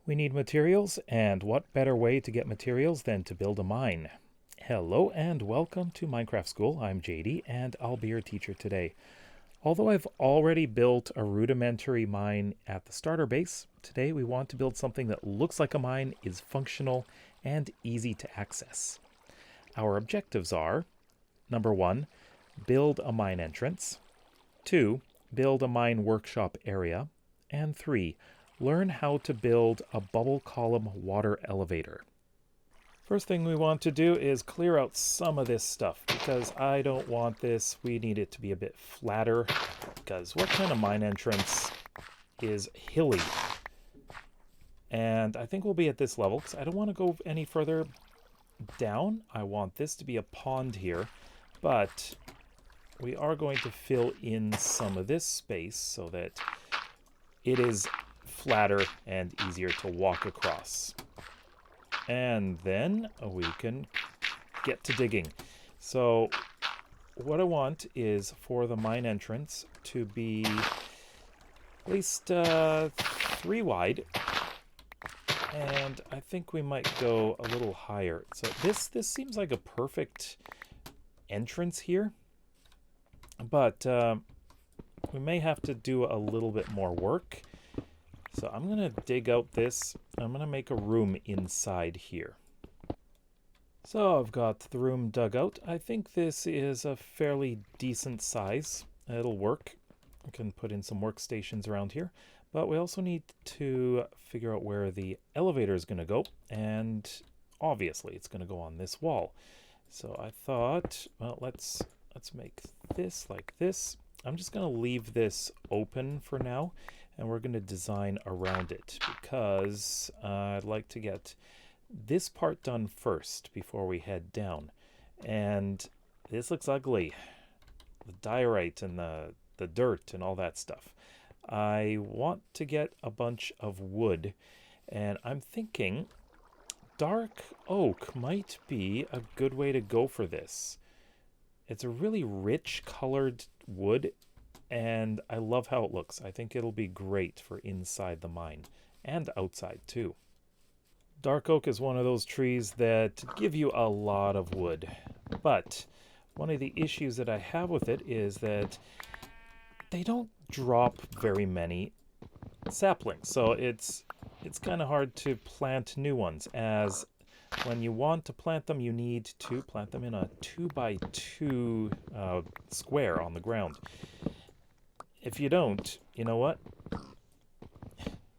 We need materials, and what better way to get materials than to build a mine? Hello and welcome to Minecraft School. I'm JD and I'll be your teacher today. Although I've already built a rudimentary mine at the starter base, today we want to build something that looks like a mine, is functional, and easy to access. Our objectives are: number 1, build a mine entrance; 2, build a mine workshop area; and 3, learn how to build a bubble column water elevator. First thing we want to do is clear out some of this stuff because I don't want this. We need it to be a bit flatter because what kind of mine entrance is hilly? And I think we'll be at this level because I don't want to go any further down. I want this to be a pond here, but we are going to fill in some of this space so that it is flatter and easier to walk across. And then we can get to digging. So what I want is for the mine entrance to be at least 3 wide. And I think we might go a little higher. So this seems like a perfect entrance here. But we may have to do a little bit more work. So I'm going to dig out this. I'm going to make a room inside here. So I've got the room dug out. I think this is a fairly decent size. It'll work. I can put in some workstations around here. But we also need to figure out where the elevator is going to go. And obviously it's going to go on this wall. So I thought, well, let's make this like this. I'm just going to leave this open for now. And we're going to design around it because I'd like to get this part done first before we head down. And this looks ugly. The diorite and the dirt and all that stuff. I want to get a bunch of wood. And I'm thinking dark oak might be a good way to go for this. It's a really rich colored wood. And I love how it looks. I think it'll be great for inside the mine and outside too. Dark oak is one of those trees that give you a lot of wood. But one of the issues that I have with it is that they don't drop very many saplings. So it's kind of hard to plant new ones, as when you want to plant them, you need to plant them in a 2x2 square on the ground. If you don't, you know what?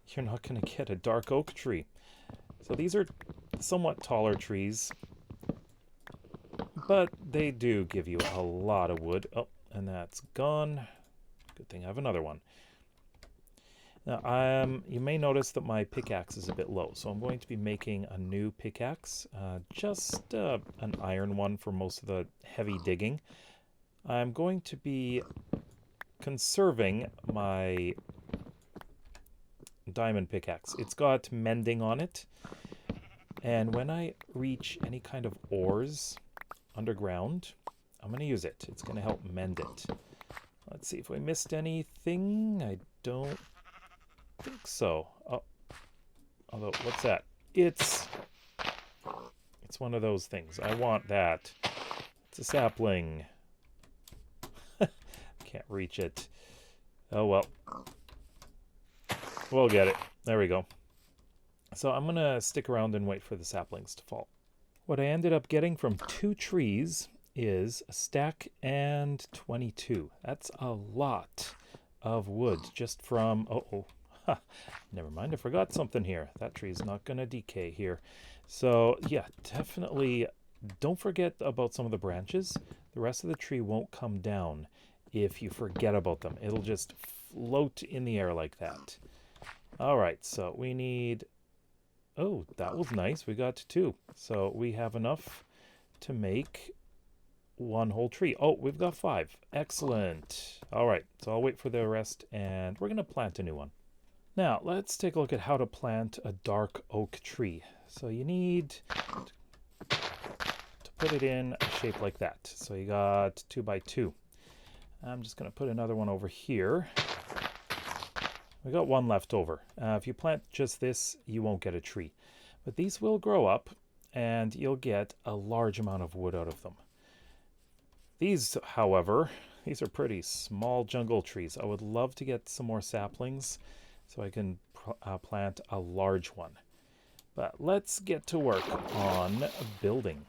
You're not going to get a dark oak tree. So these are somewhat taller trees, but they do give you a lot of wood. Oh, and that's gone. Good thing I have another one. Now, you may notice that my pickaxe is a bit low, so I'm going to be making a new pickaxe, just an iron one for most of the heavy digging. I'm going to be conserving my diamond pickaxe. It's got mending on it, and when I reach any kind of ores underground, I'm going to use it. It's going to help mend it. Let's see if we missed anything. I don't think so. Oh, although, what's that? It's one of those things. I want that. It's a sapling. Can't reach it. Oh well. We'll get it. There we go. So I'm going to stick around and wait for the saplings to fall. What I ended up getting from 2 trees is a stack and 22. That's a lot of wood just from... never mind, I forgot something here. That tree's not going to decay here. So yeah, definitely don't forget about some of the branches. The rest of the tree won't come down if you forget about them. It'll just float in the air like that. All right, so we need... Oh, that was nice. We got 2. So we have enough to make 1 whole tree. Oh, we've got 5. Excellent. All right, so I'll wait for the rest, and we're going to plant a new one. Now, let's take a look at how to plant a dark oak tree. So you need to put it in a shape like that. So you got 2x2. I'm just going to put another one over here. We got one left over. If you plant just this, you won't get a tree. But these will grow up, and you'll get a large amount of wood out of them. These, however, these are pretty small jungle trees. I would love to get some more saplings so I can plant a large one. But let's get to work on building.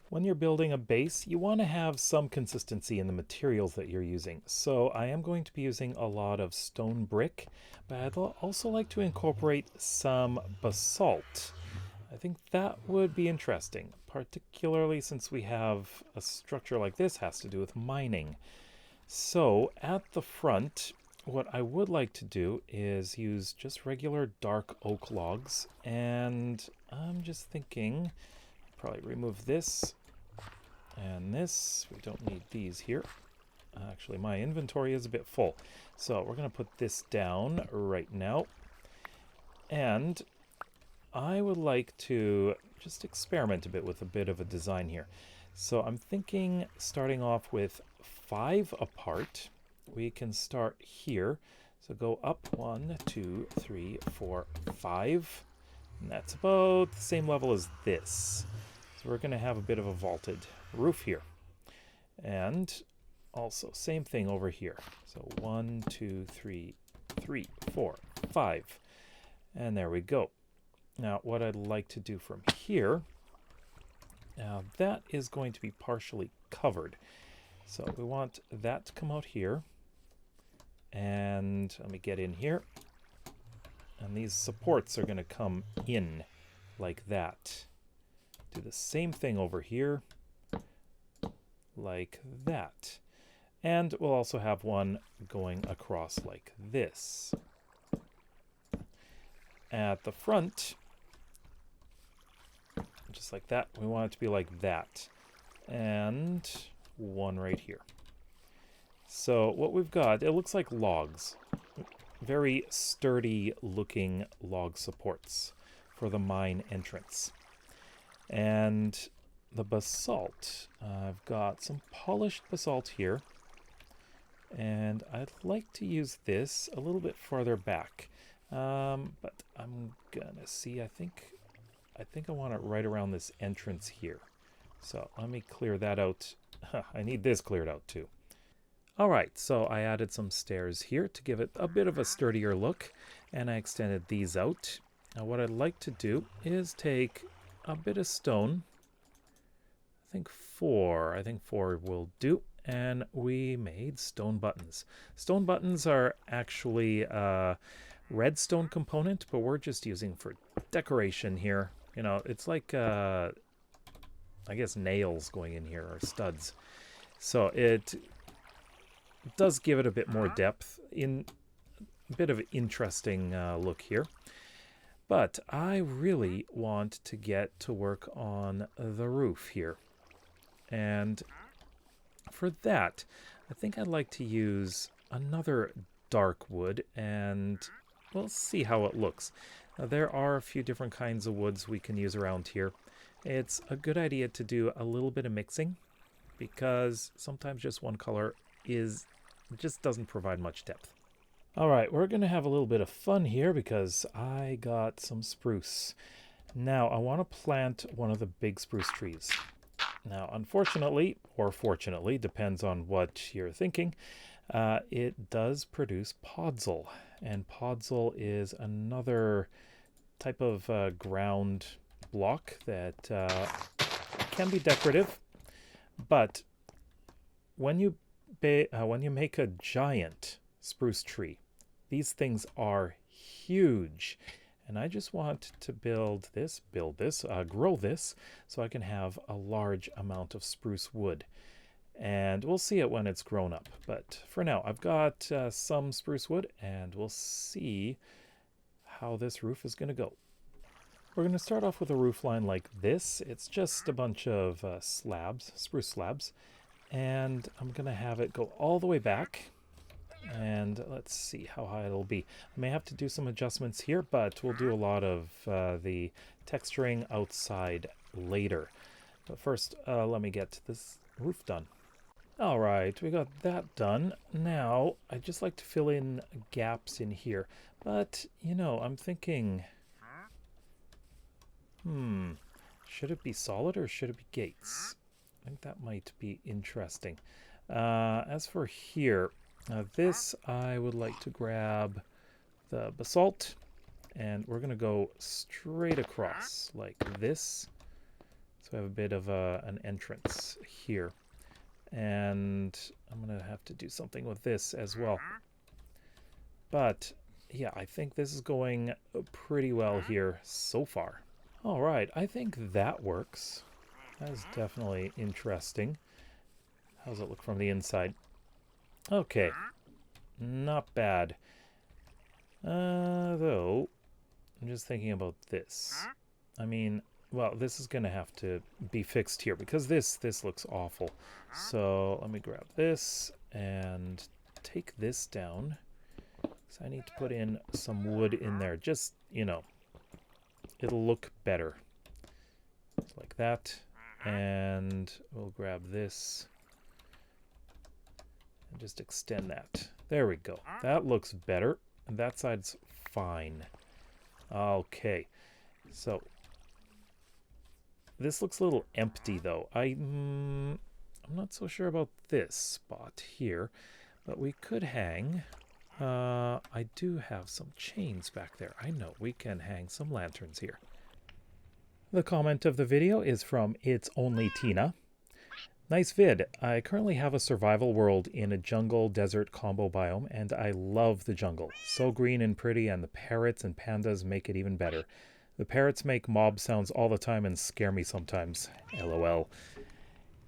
When you're building a base, you want to have some consistency in the materials that you're using. So I am going to be using a lot of stone brick, but I'd also like to incorporate some basalt. I think that would be interesting, particularly since we have a structure like this has to do with mining. So at the front, what I would like to do is use just regular dark oak logs, and I'm just thinking, probably remove this and this. We don't need these here. Actually, my inventory is a bit full, so we're going to put this down right now. And I would like to just experiment a bit of a design here. So I'm thinking starting off with 5 apart. We can start here. So go up 1, 2, 3, 4, 5. And that's about the same level as this. So we're going to have a bit of a vaulted roof here. And also same thing over here. So 1, 2, 3, 3, 4, 5. And there we go. Now what I'd like to do from here, now that is going to be partially covered. So we want that to come out here. And let me get in here. And these supports are going to come in like that. Do the same thing over here, like that. And we'll also have one going across like this. At the front, just like that, we want it to be like that. And one right here. So what we've got, it looks like logs. Very sturdy looking log supports for the mine entrance. And the basalt, I've got some polished basalt here. And I'd like to use this a little bit farther back. But I'm gonna see, I think I want it right around this entrance here. So let me clear that out. I need this cleared out too. Alright, so I added some stairs here to give it a bit of a sturdier look, and I extended these out. Now what I'd like to do is take a bit of stone, I think four will do, and we made stone buttons. Stone buttons are actually a redstone component, but we're just using for decoration here. You know, it's like, I guess nails going in here, or studs. So it does give it a bit more depth, in a bit of an interesting look here. But I really want to get to work on the roof here. And for that, I think I'd like to use another dark wood, and we'll see how it looks. Now, there are a few different kinds of woods we can use around here. It's a good idea to do a little bit of mixing, because sometimes just one color just doesn't provide much depth. Alright, we're going to have a little bit of fun here because I got some spruce. Now, I want to plant one of the big spruce trees. Now, unfortunately, or fortunately, depends on what you're thinking, it does produce podzol. And podzol is another type of ground block that can be decorative, but when you make a giant spruce tree, these things are huge, and I just want to grow this so I can have a large amount of spruce wood, and we'll see it when it's grown up. But for now, I've got some spruce wood, and we'll see how this roof is going to go. We're going to start off with a roof line like this. It's just a bunch of spruce slabs, and I'm going to have it go all the way back. And let's see how high it'll be. I may have to do some adjustments here, but we'll do a lot of the texturing outside later. But first, let me get this roof done. Alright, we got that done. Now, I'd just like to fill in gaps in here. But, you know, I'm thinking, should it be solid or should it be gates? I think that might be interesting. As for here, this I would like to grab the basalt, and we're going to go straight across like this. So we have a bit of an entrance here. And I'm going to have to do something with this as well. But yeah, I think this is going pretty well here so far. All right, I think that works. That is definitely interesting. How does it look from the inside? Okay, not bad. Though, I'm just thinking about this. I mean, well, this is going to have to be fixed here because this looks awful. So let me grab this and take this down. So I need to put in some wood in there. Just, you know, it'll look better. Just like that. And we'll grab this and just extend that. There we go. That looks better. And that side's fine. Okay. So this looks a little empty though. I'm not so sure about this spot here, but we could hang. I do have some chains back there. I know we can hang some lanterns here. The comment of the video is from It's Only Tina. Nice vid. I currently have a survival world in a jungle desert combo biome, and I love the jungle. So green and pretty, and the parrots and pandas make it even better. The parrots make mob sounds all the time and scare me sometimes. LOL.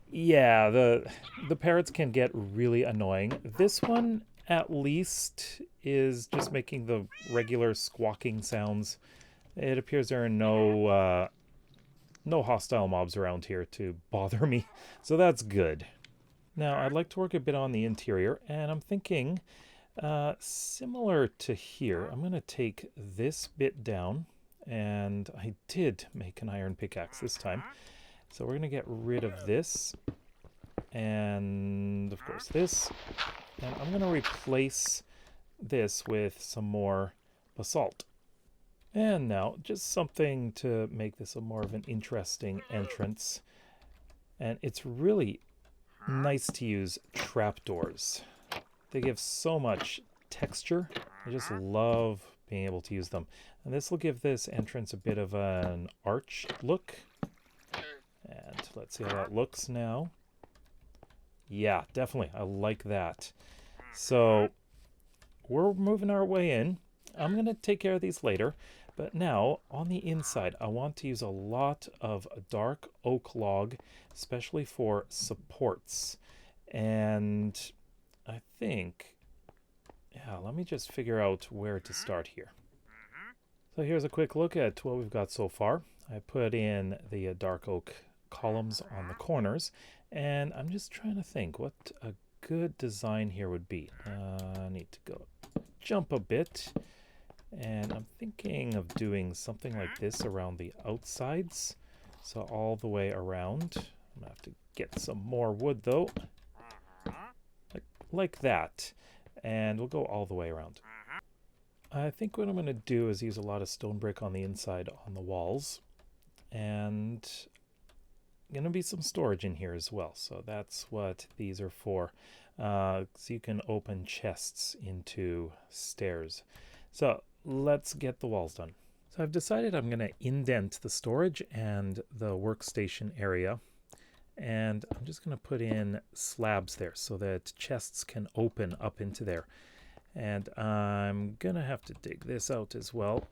Yeah, the parrots can get really annoying. This one, at least, is just making the regular squawking sounds. It appears there are no hostile mobs around here to bother me, so that's good. Now, I'd like to work a bit on the interior, and I'm thinking, similar to here, I'm going to take this bit down, and I did make an iron pickaxe this time. So we're going to get rid of this, and of course this, and I'm going to replace this with some more basalt. And now, just something to make this a more of an interesting entrance. And it's really nice to use trapdoors. They give so much texture. I just love being able to use them. And this will give this entrance a bit of an arch look. And let's see how that looks now. Yeah, definitely. I like that. So we're moving our way in. I'm going to take care of these later. But now, on the inside, I want to use a lot of dark oak log, especially for supports. And I think, yeah, let me just figure out where to start here. So here's a quick look at what we've got so far. I put in the dark oak columns on the corners, and I'm just trying to think what a good design here would be. I need to go jump a bit. And I'm thinking of doing something like this around the outsides. So all the way around. I'm going to have to get some more wood though. Like that. And we'll go all the way around. I think what I'm going to do is use a lot of stone brick on the inside on the walls. And going to be some storage in here as well. So that's what these are for. So you can open chests into stairs. So let's get the walls done. So I've decided I'm going to indent the storage and the workstation area. And I'm just going to put in slabs there so that chests can open up into there. And I'm going to have to dig this out as well.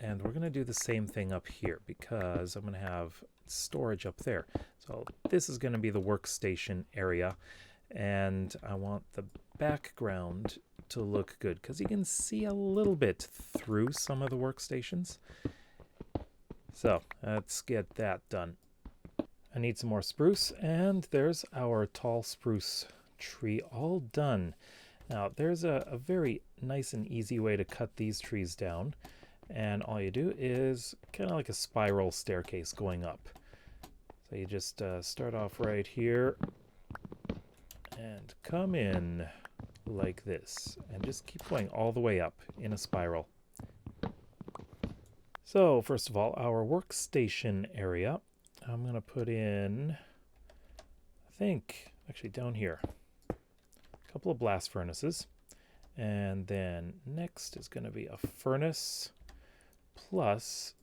And we're going to do the same thing up here because I'm going to have storage up there. So this is going to be the workstation area. And I want the background to look good because you can see a little bit through some of the workstations. So let's get that done. I need some more spruce, and there's our tall spruce tree all done. Now there's a very nice and easy way to cut these trees down, and all you do is kind of like a spiral staircase going up. So you just start off right here and come in like this, and just keep going all the way up in a spiral. So first of all, our workstation area, I'm going to put in, I think, actually down here, a couple of blast furnaces. And then next is going to be a furnace plus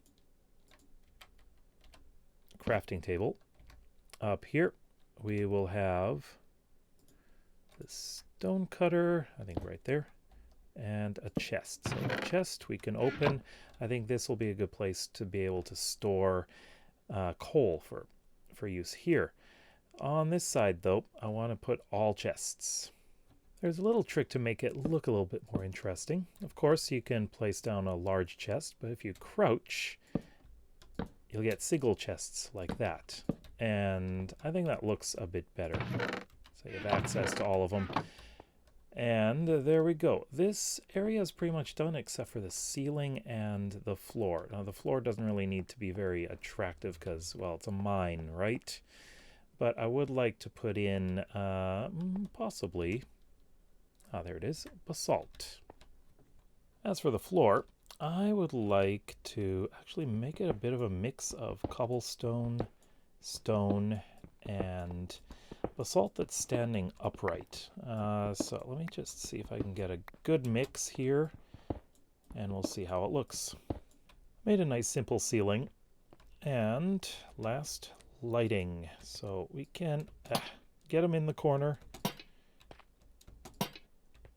crafting table. Up here we will have the stone cutter, I think right there, and a chest. So the chest we can open. I think this will be a good place to be able to store coal for use here. On this side though, I want to put all chests. There's a little trick to make it look a little bit more interesting. Of course, you can place down a large chest, but if you crouch, you'll get single chests like that. And I think that looks a bit better. So you have access to all of them. And there we go. This area is pretty much done except for the ceiling and the floor. Now, the floor doesn't really need to be very attractive because, well, it's a mine, right? But I would like to put in possibly... Ah, there it is, basalt. As for the floor, I would like to actually make it a bit of a mix of cobblestone, stone, and basalt that's standing upright. So let me just see if I can get a good mix here, and we'll see how it looks. Made a nice simple ceiling, and last, lighting. So we can get them in the corner.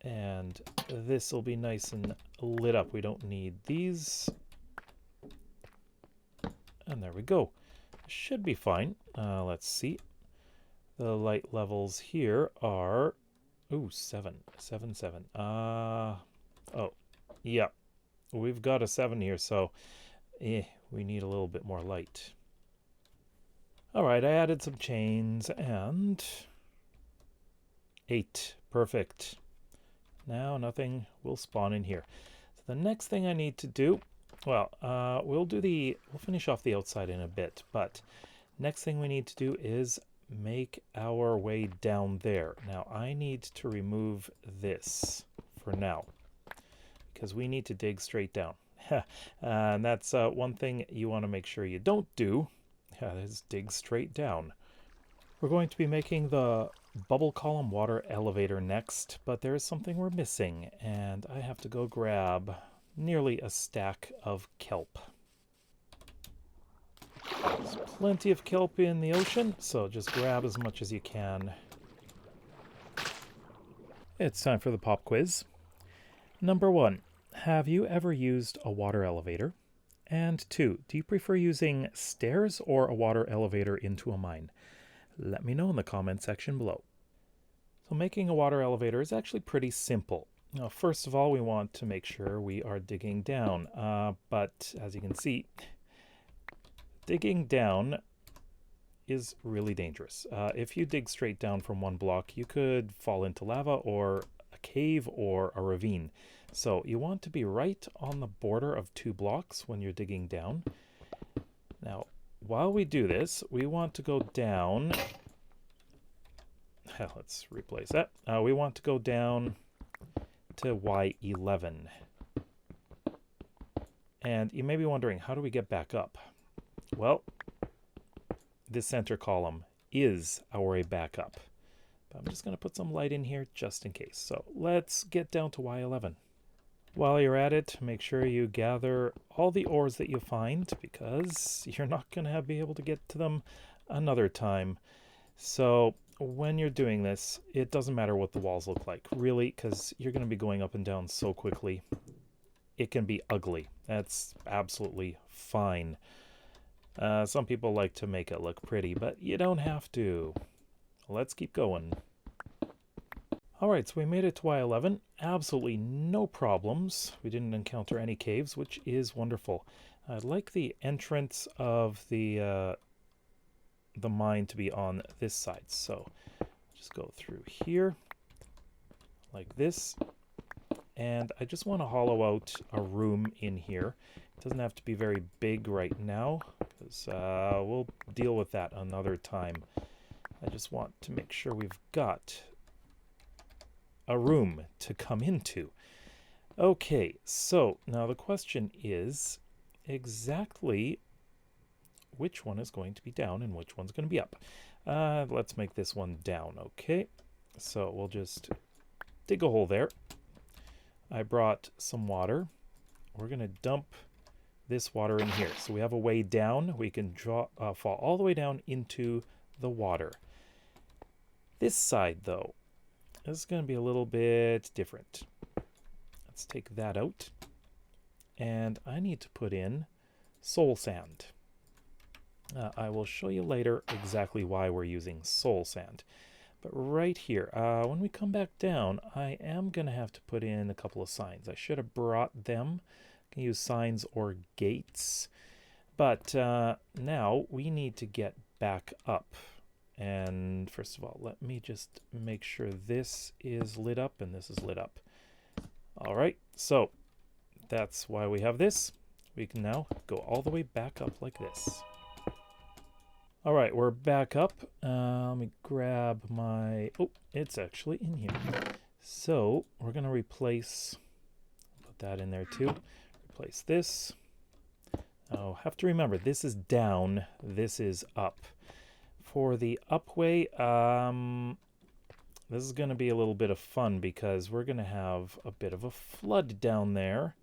And this will be nice and lit up. We don't need these. And there we go. Should be fine. Let's see. The light levels here are... Ooh, 7. 7, 7. Oh, yeah. We've got a 7 here, so we need a little bit more light. Alright, I added some chains and... 8. Perfect. Now nothing will spawn in here. So the next thing I need to do, well, we'll finish off the outside in a bit, but next thing we need to do is make our way down there. Now I need to remove this for now because we need to dig straight down. And that's one thing you want to make sure you don't do, is dig straight down. We're going to be making the bubble column water elevator next, but there is something we're missing, and I have to go grab nearly a stack of kelp. There's plenty of kelp in the ocean, so just grab as much as you can. It's time for the pop quiz. Number 1, have you ever used a water elevator? And 2, do you prefer using stairs or a water elevator into a mine? Let me know in the comment section below. So making a water elevator is actually pretty simple. Now, first of all, we want to make sure we are digging down. But as you can see, digging down is really dangerous. If you dig straight down from one block, you could fall into lava or a cave or a ravine. So you want to be right on the border of 2 blocks when you're digging down. Now, while we do this, we want to go down... Let's replace that. We want to go down to Y11. And you may be wondering, how do we get back up? Well, this center column is our way back up. But I'm just going to put some light in here just in case. So let's get down to Y11. While you're at it, make sure you gather all the ores that you find, because you're not going to be able to get to them another time. So when you're doing this, it doesn't matter what the walls look like, really, because you're going to be going up and down so quickly. It can be ugly. That's absolutely fine. Some people like to make it look pretty, but you don't have to. Let's keep going. Alright, so we made it to Y11. Absolutely no problems. We didn't encounter any caves, which is wonderful. I'd like the entrance of the mine to be on this side. So just go through here like this. And I just want to hollow out a room in here. It doesn't have to be very big right now, because we'll deal with that another time. I just want to make sure we've got a room to come into. Okay, so now the question is exactly which one is going to be down and which one's going to be up. Let's make this one down, okay? So we'll just dig a hole there. I brought some water. We're going to dump this water in here. So we have a way down. We can fall all the way down into the water. This side, though, is going to be a little bit different. Let's take that out. And I need to put in soul sand. I will show you later exactly why we're using soul sand. But right here, when we come back down, I am going to have to put in a couple of signs. I should have brought them. I can use signs or gates. But now we need to get back up. And first of all, let me just make sure this is lit up and this is lit up. All right, so that's why we have this. We can now go all the way back up like this. All right, we're back up. Let me grab my... Oh, it's actually in here. So we're going to replace... Put that in there too. Replace this. Oh, have to remember, this is down, this is up. For the up way, this is going to be a little bit of fun because we're going to have a bit of a flood down there.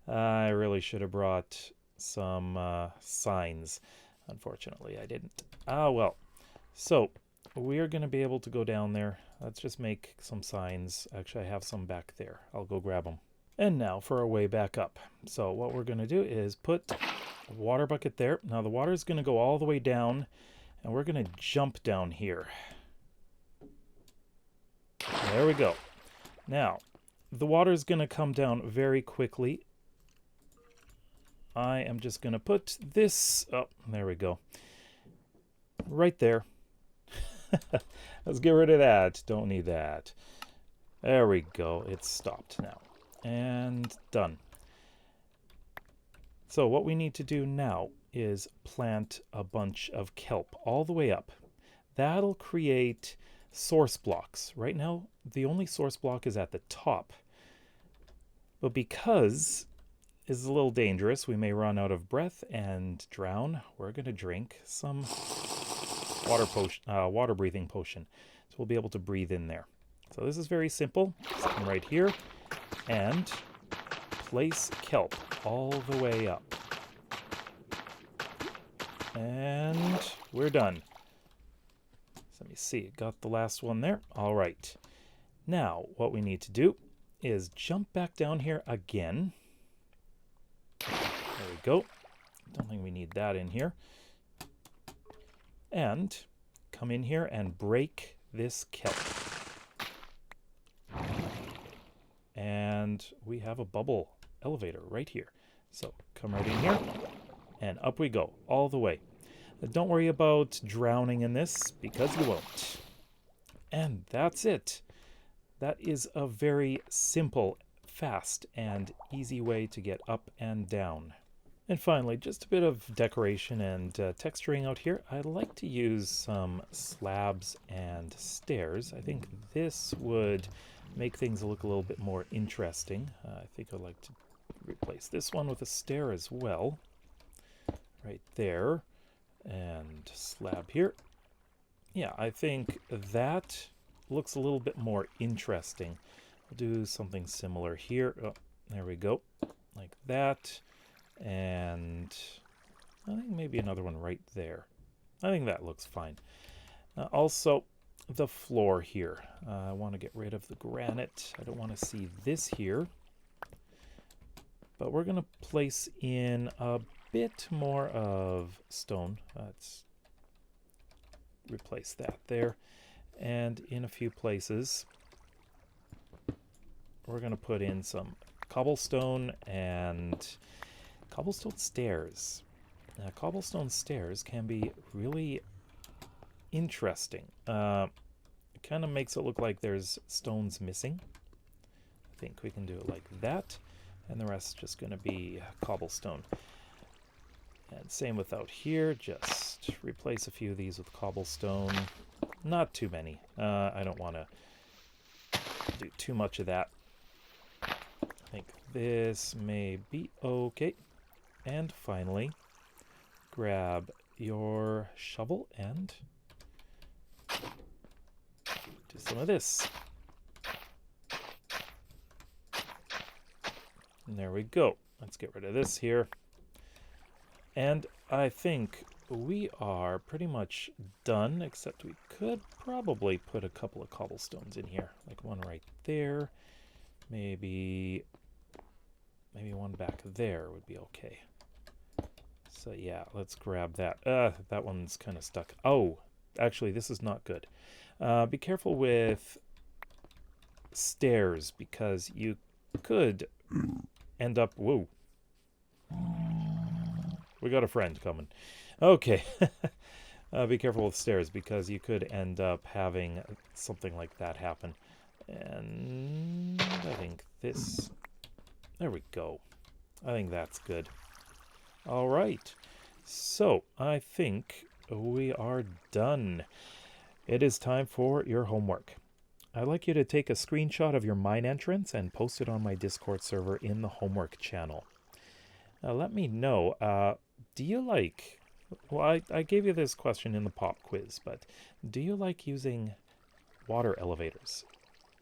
I really should have brought some signs. Unfortunately, I didn't. Ah, well. So, we are going to be able to go down there. Let's just make some signs. Actually, I have some back there. I'll go grab them. And now for our way back up. So, what we're going to do is put a water bucket there. Now, the water is going to go all the way down, and we're going to jump down here. There we go. Now, the water is going to come down very quickly. I am just going to put this... Oh, there we go. Right there. Let's get rid of that. Don't need that. There we go. It's stopped now. And done. So what we need to do now is plant a bunch of kelp all the way up. That'll create source blocks. Right now, the only source block is at the top. But because it's a little dangerous, we may run out of breath and drown. We're going to drink some water breathing potion. So we'll be able to breathe in there. So this is very simple. Just come right here and place kelp all the way up. And we're done. So let me see, got the last one there. All right. Now, what we need to do is jump back down here again. There we go. Don't think we need that in here. And come in here and break this kelp. And we have a bubble elevator right here. So come right in here and up we go all the way. Don't worry about drowning in this because you won't. And that's it. That is a very simple, fast, and easy way to get up and down. And finally, just a bit of decoration and texturing out here. I like to use some slabs and stairs. I think this would make things look a little bit more interesting. I think I'd like to replace this one with a stair as well. Right there. And slab here. Yeah, I think that looks a little bit more interesting. I'll do something similar here. Oh, there we go. Like that. And I think maybe another one right there. I think that looks fine. Also, the floor here. I want to get rid of the granite. I don't want to see this here. But we're going to place in a bit more of stone. Let's replace that there. And in a few places, we're going to put in some cobblestone and cobblestone stairs. Now, cobblestone stairs can be really interesting. It kind of makes it look like there's stones missing. I think we can do it like that. And the rest is just going to be cobblestone. And same with out here. Just replace a few of these with cobblestone. Not too many. I don't want to do too much of that. I think this may be okay. And finally, grab your shovel and do some of this. And there we go. Let's get rid of this here. And I think we are pretty much done, except we could probably put a couple of cobblestones in here. Like one right there. Maybe one back there would be okay. So yeah, let's grab that. That one's kind of stuck. Oh, actually, this is not good. Be careful with stairs, because you could end up... Whoa. We got a friend coming. Okay. Be careful with stairs, because you could end up having something like that happen. And I think this... There we go. I think that's good. All right. So, I think we are done. It is time for your homework. I'd like you to take a screenshot of your mine entrance and post it on my Discord server in the homework channel. Now, let me know, do you like... Well, I gave you this question in the pop quiz, but do you like using water elevators?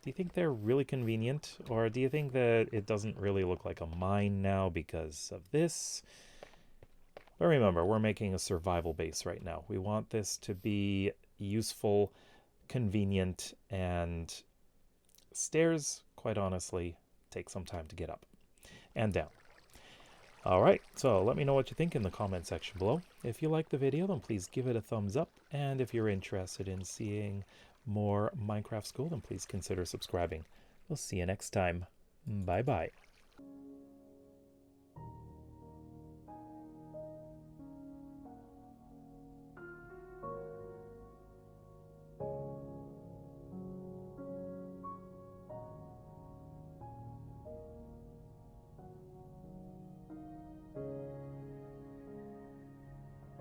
Do you think they're really convenient, or do you think that it doesn't really look like a mine now because of this? But remember, we're making a survival base right now. We want this to be useful, convenient, and stairs, quite honestly, take some time to get up and down. Alright, so let me know what you think in the comment section below. If you like the video, then please give it a thumbs up. And if you're interested in seeing more Minecraft School, then please consider subscribing. We'll see you next time. Bye-bye.